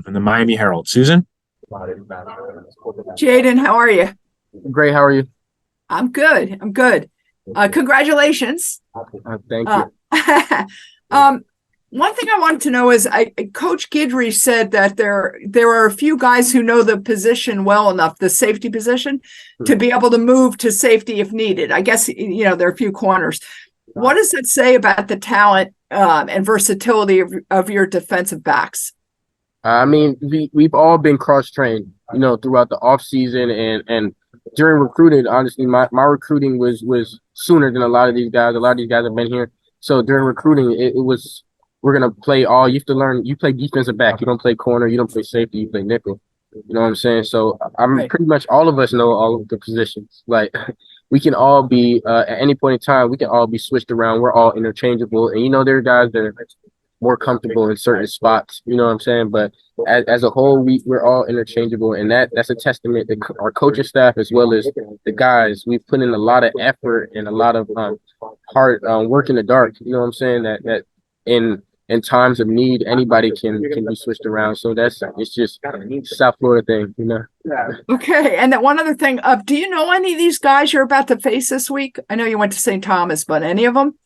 from the Miami Herald. Susan? Jaden, how are you? Great. How are you? I'm good. Congratulations. Thank you. One thing I wanted to know is Coach Guidry said that there are a few guys who know the position well enough, the safety position, to be able to move to safety if needed. I guess, there are a few corners. What does that say about the talent and versatility of your defensive backs? I mean, we've all been cross-trained, throughout the off season and during recruiting. Honestly, my recruiting was sooner than a lot of these guys. A lot of these guys have been here. So during recruiting, it was, we're going to play all. You have to learn. You play defensive back. You don't play corner. You don't play safety. You play nickel. You know what I'm saying? So pretty much all of us know all of the positions. Like, we can all be, at any point in time, we can all be switched around. We're all interchangeable. And, there are guys that are more comfortable in certain spots, you know what I'm saying? But as a whole, we're all interchangeable, and that's a testament to our coaching staff as well as the guys. We've put in a lot of effort and a lot of hard work in the dark, you know what I'm saying? That in times of need, anybody can be switched around. So it's just South Florida thing, Okay, and then one other thing, do you know any of these guys you're about to face this week? I know you went to St. Thomas, but any of them?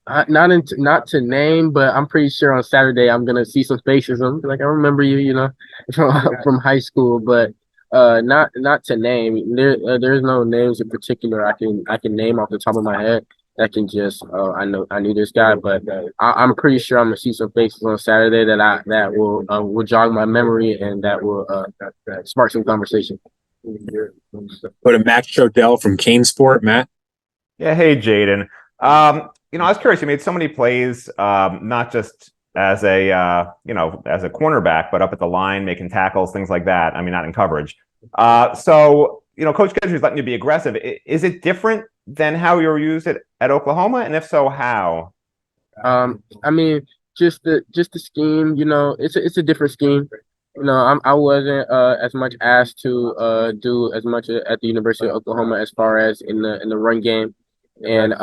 Not to name, but I'm pretty sure on Saturday I'm gonna see some faces. I'm like, I remember you, from high school, but not to name. There's no names in particular I can name off the top of my head. That can just I knew this guy, but I'm pretty sure I'm gonna see some faces on Saturday that will jog my memory and that will spark some conversation. Go to Matt Shodell from Kane Sport. Matt? Yeah, hey Jaden. I was curious. You made so many plays, not just as a as a cornerback, but up at the line, making tackles, things like that. I mean, not in coverage. So Coach Guidry's letting you be aggressive. Is it different than how you were used at Oklahoma? And if so, how? I mean, just the scheme. It's a different scheme. I wasn't as much asked to do as much at the University of Oklahoma as far as in the run game. And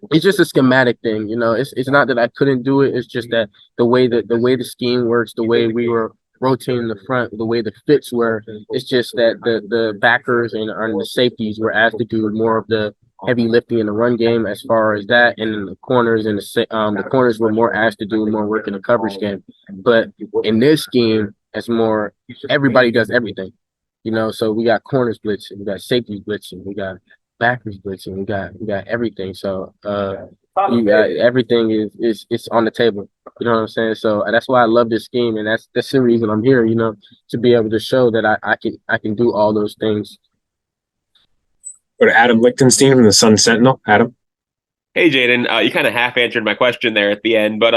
it's just a schematic thing, It's not that I couldn't do it. It's just that the way the scheme works, the way we were rotating the front, the way the fits were. It's just that the backers and the safeties were asked to do more of the heavy lifting in the run game as far as that, and then the corners and the corners were more asked to do more work in the coverage game. But in this scheme, it's more everybody does everything, So we got corners blitzing, we got safeties blitzing, we got backers blitzing, we got everything. So you got everything is on the table. You know what I'm saying? So that's why I love this scheme, and that's the reason I'm here. To be able to show that I can do all those things. Go to Adam Lichtenstein from the Sun Sentinel. Adam. Hey Jaden, you kind of half answered my question there at the end, but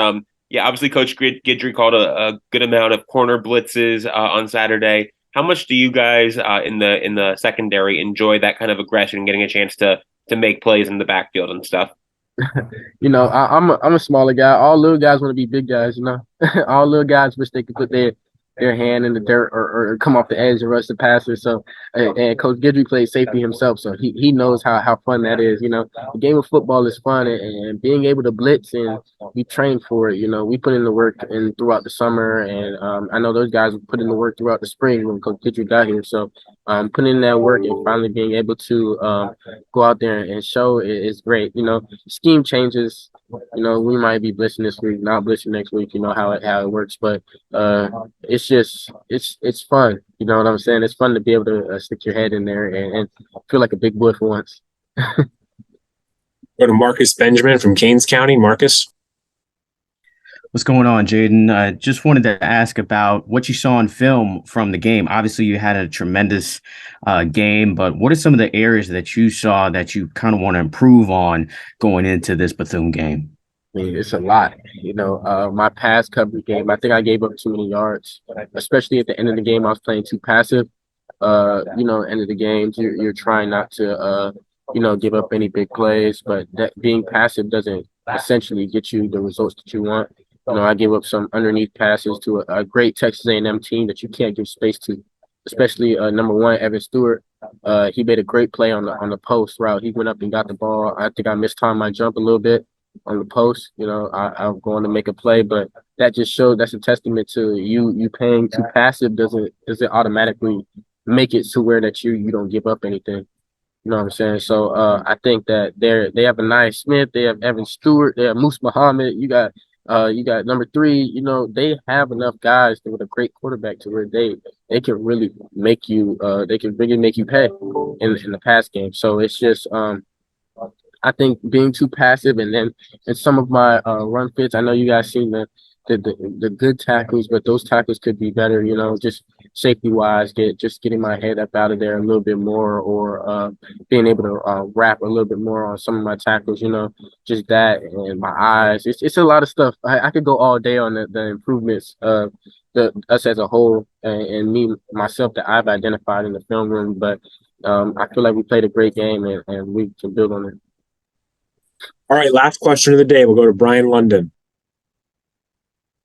yeah, obviously Coach Guidry called a good amount of corner blitzes on Saturday. How much do you guys in the secondary enjoy that kind of aggression, getting a chance to make plays in the backfield and stuff? I'm a smaller guy. All little guys want to be big guys. All little guys wish they could put their hand in the dirt or come off the edge and rush the passer. So, and Coach Guidry played safety himself, so he knows how fun that is. The game of football is fun, and being able to blitz, and we train for it. We put in the work and throughout the summer, and I know those guys put in the work throughout the spring when Coach Guidry got here. So, putting in that work and finally being able to go out there and show is great. Scheme changes. We might be blitzing this week, not blitzing next week. How it works, but it's fun. You know what I'm saying? It's fun to be able to stick your head in there and feel like a big boy for once. Go to Marcus Benjamin from Keynes County. Marcus. What's going on, Jaden? I just wanted to ask about what you saw on film from the game. Obviously, you had a tremendous game, but what are some of the areas that you saw that you kind of want to improve on going into this Bethune game? I mean, it's a lot. My pass coverage game, I think I gave up too many yards, especially at the end of the game. I was playing too passive. End of the game, you're trying not to, give up any big plays, but that being passive doesn't essentially get you the results that you want. I gave up some underneath passes to a great Texas A&M team that you can't give space to, especially number one, Evan Stewart. He made a great play on the post route. He went up and got the ball. I think I mistimed my jump a little bit, on the post. You know, I'm going to make a play, but that just showed that's a testament to you paying too passive doesn't automatically make it to where that you don't give up anything. You know what I'm saying? So I think that they have a Anaya Smith, they have Evan Stewart, they have Moose Muhammad, you got number 3, you know, they have enough guys with a great quarterback to where they can really make you they can really make you pay in the pass game. So it's just I think being too passive, and then in some of my run fits, I know you guys seen the good tackles, but those tackles could be better. You know, just safety wise, getting my head up out of there a little bit more, or being able to wrap a little bit more on some of my tackles. You know, just that and my eyes. It's a lot of stuff. I could go all day on the improvements of us as a whole, and me myself that I've identified in the film room, but. I feel like we played a great game, and we can build on it. All right, last question of the day. We'll go to Brian London.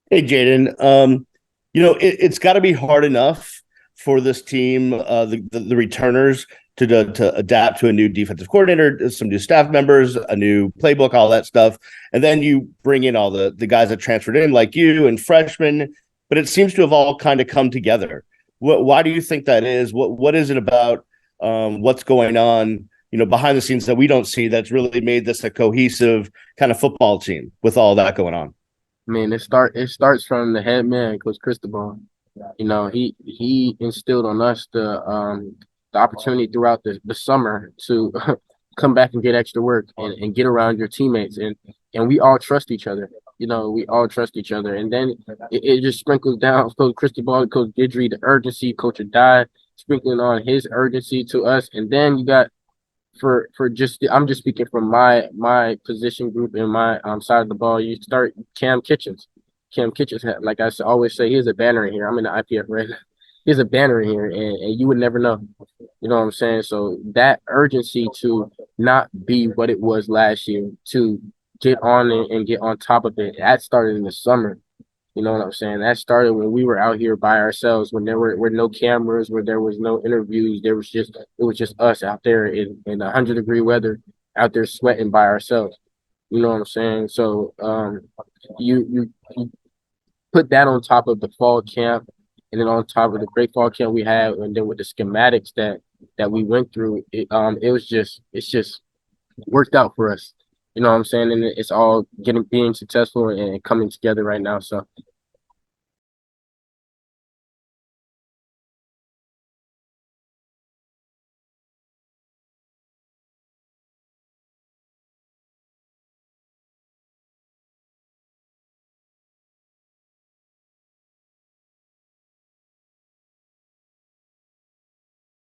Hey, Jaden. You know, it's got to be hard enough for this team, the returners, to adapt to a new defensive coordinator, some new staff members, a new playbook, all that stuff. And then you bring in all the guys that transferred in, like you and freshmen. But it seems to have all kind of come together. Why do you think that is? What is it about what's going on, you know, behind the scenes that we don't see that's really made this a cohesive kind of football team with all that going on? I mean, it starts from the head man, Coach Cristobal. You know, he instilled on us the opportunity throughout the summer to come back and get extra work and get around your teammates, and we all trust each other. You know, we all trust each other, and then it just sprinkles down Coach Cristobal, Coach Guidry, the urgency, Coach Adai, sprinkling on his urgency to us, and then you got for just I'm just speaking from my position group and my side of the ball. You start Cam Kitchens. Cam Kitchens, like I always say, he's a banner in here. I'm in the IPF right now. He's a banner in here, and you would never know. You know what I'm saying? So that urgency to not be what it was last year, to get on and get on top of it, that started in the summer. You know what I'm saying? That started when we were out here by ourselves, when there were no cameras, where there was no interviews. It was just us out there in 100-degree weather, out there sweating by ourselves. You know what I'm saying? So you put that on top of the fall camp, and then on top of the great fall camp we had, and then with the schematics that we went through, it's just worked out for us. You know what I'm saying? And it's all being successful and coming together right now. So